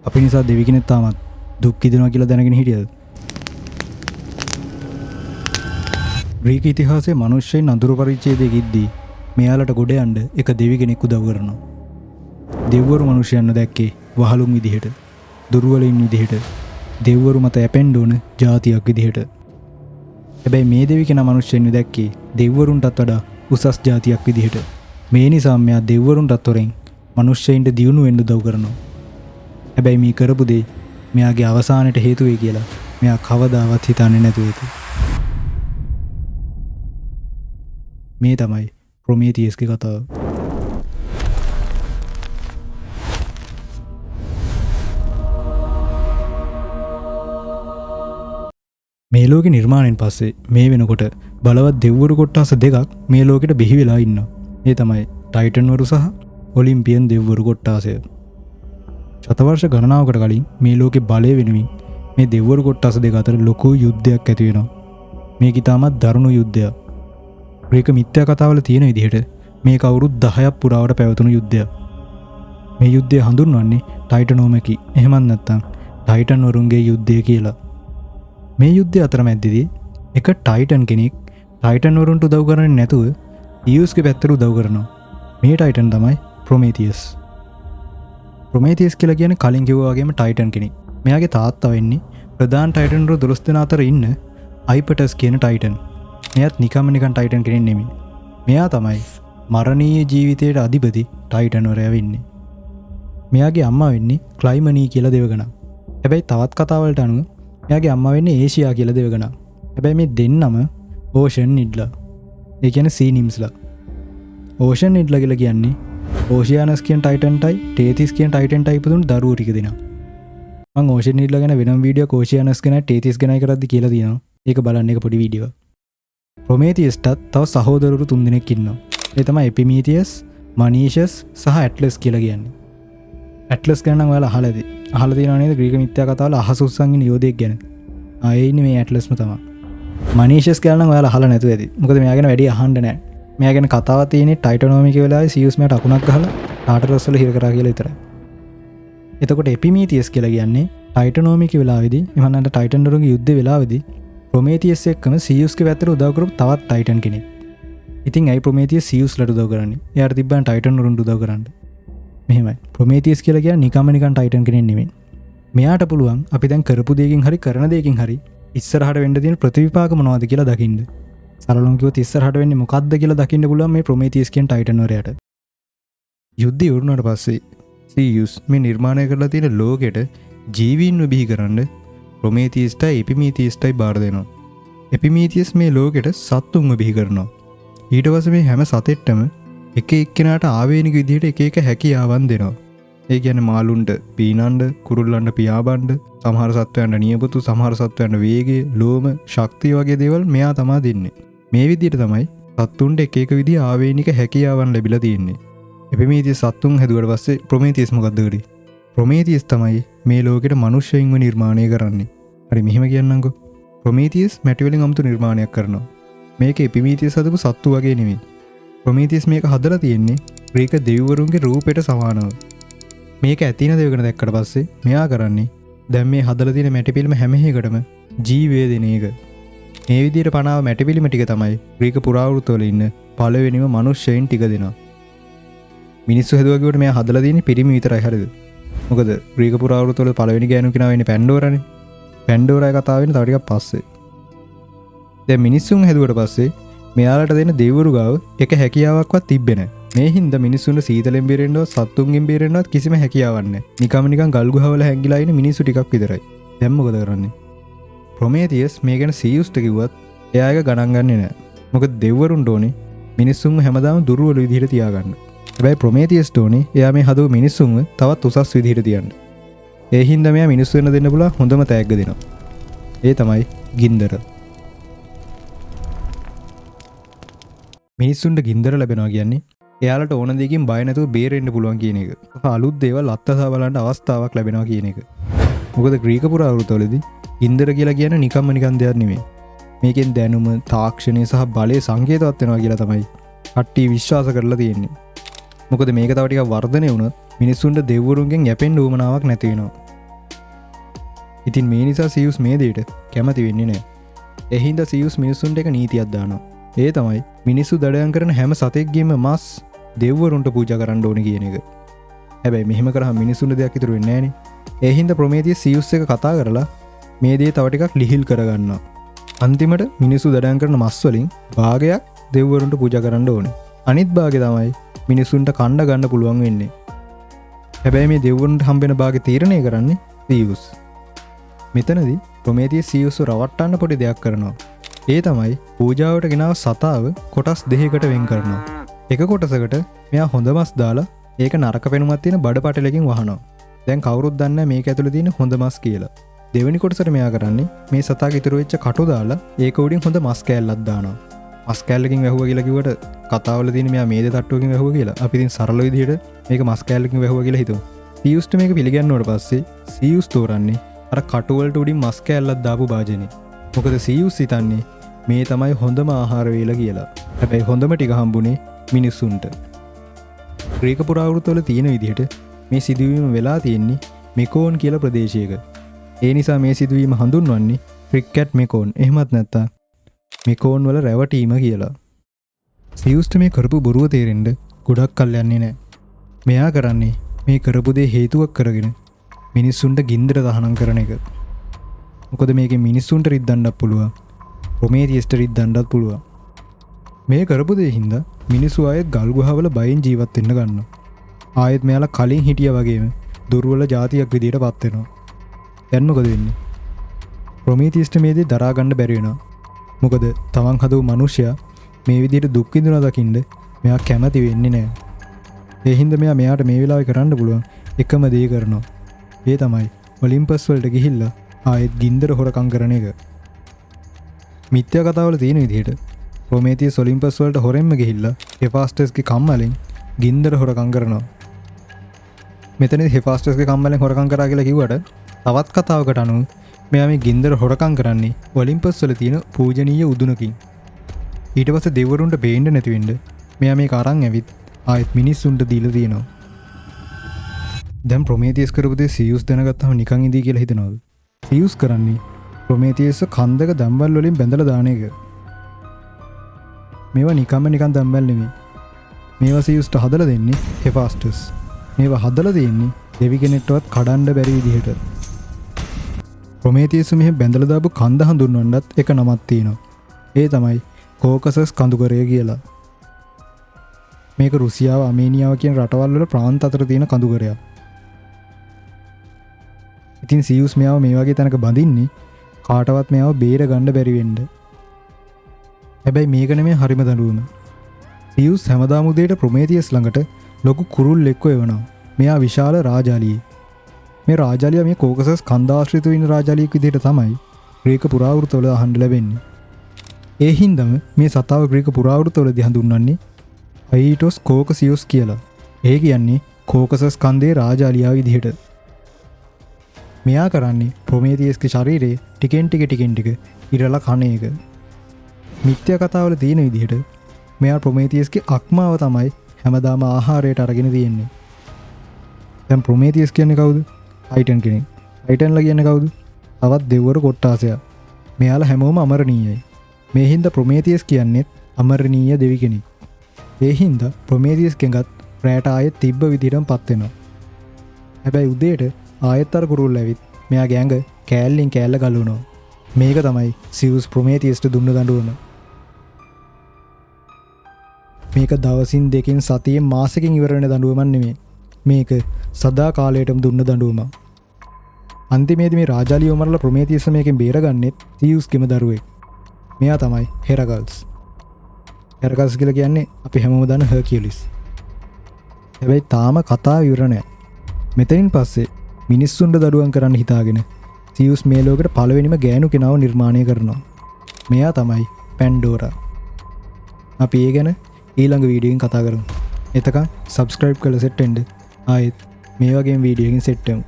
අපි නිසා දෙවි කෙනෙක් තාමත් දුක් විඳිනවා කියලා දැනගෙන හිටියද? ග්‍රීක ඉතිහාසයේ මිනිස්සුන් අඳුරු පරිච්ඡේදයේ ගිද්දී මෙයාලට ගොඩ යන්න එක දෙවි කෙනෙක් උදව් කරනවා. දෙවිවරු මිනිසයන්ව දැක්කේ වහලුන් විදිහට, දුර්වලින් විදිහට, දෙවිවරු මත ඇපෙන්න ඕන જાතියක් විදිහට. හැබැයි මේ දෙවි කෙනා මිනිසයන්ව දැක්කේ දෙවිවරුන්ටත් වඩා උසස් જાතියක් විදිහට. මේ නිසා මෙයා දෙවිවරුන්ටත් වරෙන් මිනිස්සෙයින්ට දියුණු වෙන්න උදව් කරනවා. හැබැයි මේ කරපු දේ මෙයාගේ අවසානයට හේතු වෙයි කියලා මෙයා කවදාවත් හිතන්නේ නැතුව ඉති. මේ තමයි ප්‍රොමීතියස්ගේ කතාව. මේ ලෝකේ නිර්මාණයෙන් පස්සේ මේ වෙනකොට බලවත් දෙවිවරු කොටස් දෙකක් මේ ලෝකෙට බිහි වෙලා ඉන්නවා. ඒ තමයි ටයිටන්වරු සහ ඔලිම්පියන් දෙවිවරු කොට්ටාසය. ශතවර්ෂ ගණනාවකට කලින් මේ ලෝකේ බලය වෙනුවෙන් මේ දෙවිවරු කොටස් දෙක අතර ලොකු යුද්ධයක් ඇති වෙනවා. මේක ඉතාමත් දරුණු යුද්ධයක්. ග්‍රීක මිත්‍යා කතාවල තියෙන විදිහට මේක අවුරුදු 10ක් පුරාවට පැවතුණු යුද්ධයක්. මේ යුද්ධය හඳුන්වන්නේ ටයිටනෝමකි එහෙමත් නැත්නම් ටයිටන් වරුන්ගේ යුද්ධය කියලා. මේ යුද්ධය අතරමැද්දේදී එක ටයිටන් කෙනෙක් ටයිටන් වරුන්ට උදව් කරන්නේ නැතුව ඊයුස්ගේ පැත්තට උදව් කරනවා. මේ ටයිටන් තමයි ප්‍රොමීතියස්. ප්‍රොමීතියස් කියලා කියන්නේ කලින් කිව්වා වගේම ටයිටන් කෙනෙක්. මෙයාගේ තාත්තා වෙන්නේ ප්‍රධාන ටයිටන් වරු 12 දෙනා අතර ඉන්න අයිපටස් කියන ටයිටන්. මෙයාත් නිකන් ටයිටන් කෙනෙක් නෙමෙයි. මෙයා තමයි මරණීය ජීවිතයට අධිපති ටයිටන් වරයා වෙන්නේ. මෙයාගේ අම්මා වෙන්නේ ක්ලයිමනී කියලා දෙවගණක්. හැබැයි තවත් කතාවලට අනුව මෙයාගේ අම්මා වෙන්නේ ඒෂියා කියලා දෙවගණක්. හැබැයි මේ දෙන්නම ඕෂන් නිඩ්ලා. ඒ කියන්නේ සී නිම්ස්ලා. ඕෂන් නිඩ්ලා කියලා කියන්නේ ඕෂියානස් කියන ටයිටන්ටයි ටේතිස් කියන ටයිටන්ටයි ඉපදුණු දරුවෝ ටික දෙනා. මම ඕෂන් නිඩ්ලා ගැන වෙනම වීඩියෝක් ඕෂියානස් ගැන ටේතිස් ගැනයි කරද්දි කියලා තියෙනවා. ඒක බලන්න එක පොඩි වීඩියෝවක්. ප්‍රොමීතියස්ටත් තව සහෝදරවරු 3 දෙනෙක් ඉන්නවා. ඒ තමයි එපිමීතියස්, මනීෂස් සහ ඇට්ලස් කියලා කියන්නේ. ඇට්ලස් ගැන නම් ඔයාලා අහලා තියෙනවා නේද ග්‍රීක මිත්‍යා කතාවල අහස උස්සන් ඉන්න යෝධයෙක් ගැන. ඒ ඉන්නේ මේ ඇට්ලස්ම තමයි. මනීෂස් කියලා නම් ඔයාලා අහලා නැතුව ඇති. මොකද මෙයා ගැන වැඩි අහන්න නැහැ. මෙයා ගැන කතාව තියෙන්නේ ටයිටනෝමික වෙලාවේ සියුස් මෙයාට අකුණක් ගහලා ටාටරස් වල හිර කරා කියලා විතරයි. එතකොට එපිමීතියස් කියලා කියන්නේ ටයිටනෝමික වෙලාවේදී එහෙම නැත්නම් ටයිටන් වරුන්ගේ යුද්ධ වෙලාවේදී ප්‍රොමීතියස් එක්කම සියුස්ගේ පැත්තට උදව් කරපු තවත් ටයිටන් කෙනෙක්. ඉතින් ඇයි ප්‍රොමීතියස් සියුස්ලට උදව් කරන්නේ? එයාට තිබ්බන් ටයිටන් වරුන්ට උදව් කරන්න. මෙහෙමයි. ප්‍රොමීතියස් කියලා කියන්නේ නිකන් ටයිටන් කෙනෙක් නෙමෙයි. මෙයාට පුළුවන් අපි දැන් කරපු දෙයකින් හරි කරන දෙයකින් හරි ඉස්සරහට වෙන්න තියෙන ප්‍රතිවිපාක මොනවද කියලා දකින්න. සරලවම කිව්වොත් ඉස්සරහට වෙන්නේ මොකද්ද කියලා දකින්න පුළුවන් මේ ප්‍රොමීතියස් කියන ටයිටන් වරයාට. යුද්ධය වුණාට පස්සේ සියුස් මේ නිර්මාණය කරලා තියෙන ලෝකෙට ජීවීන්ව බිහි කරන්න ප්‍රොමීතියස්ටයි එපිමීතියස්ටයි බාර දෙනවා. එපිමීතියස් මේ ලෝකෙට සත්තුන්ව බිහි කරනවා. ඊට පස්සේ මේ හැම සතෙක්ටම එක එක්කෙනාට ආවේනික විදිහට එක එක හැකියාවන් දෙනවා. ඒ කියන්නේ මාළුන්ට පීනන්න, කුරුල්ලන්ට පියාඹන්න, සමහර සත්වයන්ට නියපොතු, සමහර සත්වයන්ට වේගය, ලෝම, ශක්තිය වගේ දේවල් මෙයා තමයි දෙන්නේ. මේ විදිහට තමයි සත්තුන්ට එක එක විදිහ ආවේනික හැකියාවන් ලැබිලා තියෙන්නේ. එපිමීතියස් සත්තුන් හැදුවට පස්සේ ප්‍රොමීතියස් මොකද්ද කරේ? ප්‍රොමීතියස් තමයි මේ ලෝකෙට මිනිස්සුන්ව නිර්මාණය කරන්නේ. හරි මෙහෙම කියන්නම්කෝ. ප්‍රොමීතියස් මැටි වලින් අමුතු නිර්මාණයක් කරනවා. මේක එපිමීතියස් හදපු සත්තු වගේ නෙමෙයි. ප්‍රොමීතියස් මේක හදලා තියෙන්නේ ග්‍රීක දෙවිවරුන්ගේ රූපයට සමානව. මේක ඇතින දෙවගෙන දැක්කට පස්සේ මෙයා කරන්නේ දැන් මේ හදලා තියෙන මැටි පිළිම හැම එකකටම ජීවය දෙන එක. මේ විදිහට පනාව මැටි පිළිම ටික තමයි ග්‍රීක පුරාවෘත්තවල ඉන්න පළවෙනිම මිනිස්සෙයින් ටික දෙනවා. මිනිස්සු හැදුවා කියවට මෙයා හදලා තියෙන්නේ පිරිමි විතරයි හරිද? මොකද ග්‍රීක පුරාවෘත්තවල පළවෙනි ගෑනු කෙනා වෙන්නේ පැන්ඩෝරානේ. පැන්ඩෝරාගේ කතාව වෙන්නේ තව ටිකක් පස්සේ. දැන් මිනිස්සුන් හැදුවට පස්සේ මෙයාලට දෙන දෙවිවරු ගාව එක හැකියාවක්වත් තිබ්බේ නැහැ. මේ හින්දා මිනිස්සුන්ට සීතලෙන් බේරෙන්නවත් සත්තුන්ගෙන් බේරෙන්නවත් කිසිම හැකියාවක් නැහැ. නිකන් ගල් ගුහාවල හැංගිලා ඉන්න මිනිස්සු ටිකක් විතරයි. දැන් මොකද කරන්නේ? ප්‍රොමීතියස් මේ ගැන සියුස්ට කිව්වත් එයා එක ගණන් ගන්නේ නැහැ. මොකද දෙවිවරුන්ට ඕනේ මිනිස්සුන්ව හැමදාම දුර්වල විදිහට තියාගන්න. හැබැයි ප්‍රොමීතියස්ට ඕනේ එයා මේ හදපු මිනිස්සුන්ව තවත් උසස් විදිහට තියන්න. ඒ හින්දා මෙයා මිනිස්සු වෙන දෙන්න පුළුවන් හොඳම තෑග්ග දෙනවා. ඒ තමයි ගින්දර. මිනිස්සුන්ට ගින්දර ලැබෙනවා කියන්නේ එයාලට ඕන දෙයකින් බය නැතුව බේරෙන්න පුළුවන් කියන එක. අලුත් දේවල් අත්දැක බලන්න අවස්ථාවක් ලැබෙනවා කියන එක. මොකද ග්‍රීක පුරාවෘත්තවලදී ගින්දර කියලා කියන්නේ නිකන් දෙයක් නෙමෙයි. මේකෙන් දැනුම, තාක්ෂණය සහ බලය සංකේතවත් වෙනවා කියලා තමයි කට්ටිය විශ්වාස කරලා තියෙන්නේ. මොකද මේක තව ටිකක් වර්ධනය වුණොත් මිනිස්සුන්ට දෙවිවරුන්ගෙන් යැපෙන්න උවමනාවක් නැති වෙනවා. ඉතින් මේ නිසා සියුස් මේ දේට කැමති වෙන්නේ නෑ. එහින්ද සියුස් මිනිස්සුන්ට එක නීතියක් දානවා. ඒ තමයි මිනිස්සු දඩයම් කරන හැම සතෙක්ගේම මස් දෙව්වරුන්ට පූජා කරන්න ඕනේ කියන එක. හැබැයි මෙහෙම කරාම මිනිස්සුන්ට දෙයක් ඉතුරු වෙන්නේ නෑනේ. ඒ හින්දා ප්‍රොමේතියස් සියුස් එක කතා කරලා මේ දේ තව ටිකක් ලිහිල් කරගන්නවා. අන්තිමට මිනිස්සු දඩයම් කරන මස් වලින් භාගයක් දෙව්වරුන්ට පූජා කරන්න ඕනේ. අනිත් භාගය තමයි මිනිස්සුන්ට කණ්ඩ ගන්න පුළුවන් වෙන්නේ. හැබැයි මේ දෙව්වරුන්ට හම්බෙන භාගය තීරණය කරන්නේ සියුස්. මෙතනදී ප්‍රොමේතියස් සියුස්ව රවට්ටන්න පොඩි දෙයක් කරනවා. ඒ තමයි පූජාවට ගෙනාව සතාව කොටස් දෙකකට වෙන් කරනවා. එක කොටසකට මෙයා හොඳ මස් දාලා ඒක නරක පෙනුමක් තියෙන බඩ පටලකින් වහනවා. දැන් කවුරුත් දන්නේ මේක ඇතුළේ තියෙන හොඳ මස් කියලා. දෙවෙනි කොටසට මෙයා කරන්නේ මේ සතාගේ ඉතුරු වෙච්ච කටු දාලා ඒක උඩින් හොඳ මස් කෑල්ලක් දානවා. මස් කෑල්ලකින් වැහුවා කියලා කිව්වට කතාවල තියෙන මෙයා මේදේ තට්ටුවකින් වැහුවා කියලා. අපි ඉතින් සරල විදිහට මේක මස් කෑල්ලකින් වැහුවා කියලා හිතුවා. සියුස්ට මේක පිළිගන්නවට පස්සේ සියුස් තෝරන්නේ අර කටු වලට උඩින් මස් කෑල්ලක් දාපු භාජනේ. මොකද සියුස් හිතන්නේ මේ තමයි හොඳම ආහාර වේල කියලා. හැබැයි හොඳම ටික හම්බුනේ මිනිස්සුන්ට. ග්‍රීක පුරාවෘත්තවල තියෙන විදිහට මේ සිදුවීම වෙලා තියෙන්නේ මෙකෝන් කියලා ප්‍රදේශයක. ඒ නිසා මේ සිදුවීම හඳුන්වන්නේ ක්‍රිකට් මෙකෝන්. එහෙමත් නැත්නම් මෙකෝන් වල රැවටීම කියලා. සියුස්ට මේ කරපු බොරුව තේරෙන්න ගොඩක් කල් යන්නේ නැහැ. මෙයා කරන්නේ මේ කරපු දේ හේතුවක් කරගෙන මිනිස්සුන්ට ගින්දර දහනම් කරන එක. මොකද මේකෙන් මිනිස්සුන්ට රිද්දන්නත් පුළුවන්. ප්‍රොමේතියස්ට රිද්දන්නත් පුළුවන්. මේ කරපු දේ හින්දා මිනිස්සු ආයෙත් ගල් ගුහාවල බයෙන් ජීවත් වෙන්න ගන්නවා. ආයෙත් මෙයාලා කලින් හිටියා වගේම දුර්වල జాතියක් විදියට පත් වෙනවා. දැන් මොකද වෙන්නේ? ප්‍රොමේතියස්ට මේ දේ දරා ගන්න බැරි වෙනවා. මොකද තමන් හදපු මිනිසයා මේ විදියට දුක් විඳිනවා දකින්න මෙයා කැමති වෙන්නේ නැහැ. ඒ හින්දා මෙයාට මේ වෙලාවේ කරන්න පුළුවන් එකම දේ කරනවා. ඒ තමයි ඔලිම්පස් වලට ගිහිල්ලා ආයෙත් ගින්දර හොරකම් කරන එක. මිත්‍යා කතාවල තියෙන විදිහට ප්‍රොමේතියස් ඔලිම්පස් වලට හොරෙන්ම ගිහිල්ලා හෙෆාස්ටස්ගේ කම්මලෙන් ගින්දර හොරකම් කරනවා. මෙතනදී හෙෆාස්ටස්ගේ කම්මලෙන් හොරකම් කරා කියලා කිව්වට තවත් කතාවකට අනුව මෙයා මේ ගින්දර හොරකම් කරන්නේ ඔලිම්පස් වල තියෙන පූජනීය උදුනකින්. ඊට පස්සේ දෙවිවරුන්ට බේන්න නැති වෙන්න මෙයා මේක අරන් ඇවිත් ආයෙත් මිනිස්සුන්ට දීලා තියෙනවා. දැන් ප්‍රොමේතියස් කරපු දේ සියුස් දැනගත්තාම නිකන් ඉඳී කියලා හිතනවද? සියුස් කරන්නේ ප්‍රොමේතියස් කන්දක දම්වැල් වලින් බැඳලා දාන එක. මේවා නිකන් දම්වැල් නෙමෙයි. මේවා සියුස්ට හදලා දෙන්නේ හෙෆාස්ටස්. මේවා හදලා දෙන්නේ දෙවි කෙනෙක්ටවත් කඩන්න බැරි විදිහට. ප්‍රොමේතියස් මෙහෙ බැඳලා දාපු කන්ද හඳුන්වන්නත් එක නමක් තියෙනවා. ඒ තමයි කෝකසස් කඳුකරය කියලා. මේක රුසියාව අමේනියාව කියන රටවල් වල ප්‍රාන්ත අතර තියෙන කඳුකරයක්. ඉතින් සියුස් මෙයාව මේ වගේ තැනක බඳින්නේ කාටවත් මෙයාව බේර ගන්න බැරි වෙන්න. හැබැයි මේක නෙමෙයි හරිම දඬුවම. සියුස් හැමදාම උදේට ප්‍රොමේතියස් ළඟට ලොකු කුරුල්ලෙක්ව එවනවා. මෙයා විශාල රාජාලියෙක්. මේ රාජාලිය මේ කෝකසස් කන්දාශ්‍රිතව ඉන්න රාජාලියෙක් විදිහට තමයි ග්‍රීක පුරාවෘත්තවල අහන්න ලැබෙන්නේ. ඒ හින්දාම මේ සතාව ග්‍රීක පුරාවෘත්තවලදී හඳුන්වන්නේ අයිටොස් කෝකසියොස් කියලා. ඒ කියන්නේ කෝකසස් කන්දේ රාජාලියා විදිහට. මෙයා කරන්නේ ප්‍රොමේතියස්ගේ ශරීරයේ ටිකෙන් ටික ඉරලා කන එක. මිත්‍යා කතාවල තියෙන විදිහට මෙයා ප්‍රොමේතියස්ගේ අක්මාව තමයි හැමදාම ආහාරයට අරගෙන තියෙන්නේ. දැන් ප්‍රොමේතියස් කියන්නේ කවුද? ටයිටන් කෙනෙක්. ටයිටන්ලා කියන්නේ කවුද? තවත් දෙවිවරු කොට්ටාසයක්. මෙයාලා හැමෝම අමරණීයයි. මේ හින්දා ප්‍රොමේතියස් කියන්නේ අමරණීය දෙවි කෙනෙක්. ඒ හින්දා ප්‍රොමේතියස් කෙඟත් රැට ආයෙත් තිබ්බ විදිහටම පත් වෙනවා. හැබැයි උදේට ආයෙත් අර කුරුල්ල ඇවිත් මෙයාගේ ඇඟ කෑල්ලෙන් කෑල්ල ගලවනවා. මේක තමයි සියුස් ප්‍රොමේතියස්ට දුන්න දඬුවම. මේක දවසින් දෙකකින් සතියෙන් මාසෙකින් ඉවර වෙන දඬුවමක් නෙමෙයි. මේක සදා කාලයටම දුන්න දඬුවමක්. අන්තිමේදී මේ රාජාලියව මරලා ප්‍රොමේතියස් මේකෙන් බේරගන්නෙත් සියුස්ගේම දරුවෙක්. මෙයා තමයි හෙරකල්ස්. හෙරකල්ස් කියලා කියන්නේ අපි හැමෝම දන්න හර්කියුලිස්. හැබැයි තාම කතාව ඉවර නෑ. මෙතනින් පස්සේ මිනිස්සුන්ට දඩුවම් කරන්න හිතාගෙන සියුස් මේ ලෝකෙට පළවෙනිම ගෑනු කෙනාව නිර්මාණය කරනවා. මෙයා තමයි පැන්ඩෝරා. අපි ඒ ගැන ඊළඟ වීඩියෝකින් කතා කරමු. එතකන් සබ්ස්ක්‍රයිබ් කරලා සෙට් වෙන්න. ආයෙත් මේ වගේම වීඩියෝකින් සෙට් වෙමු.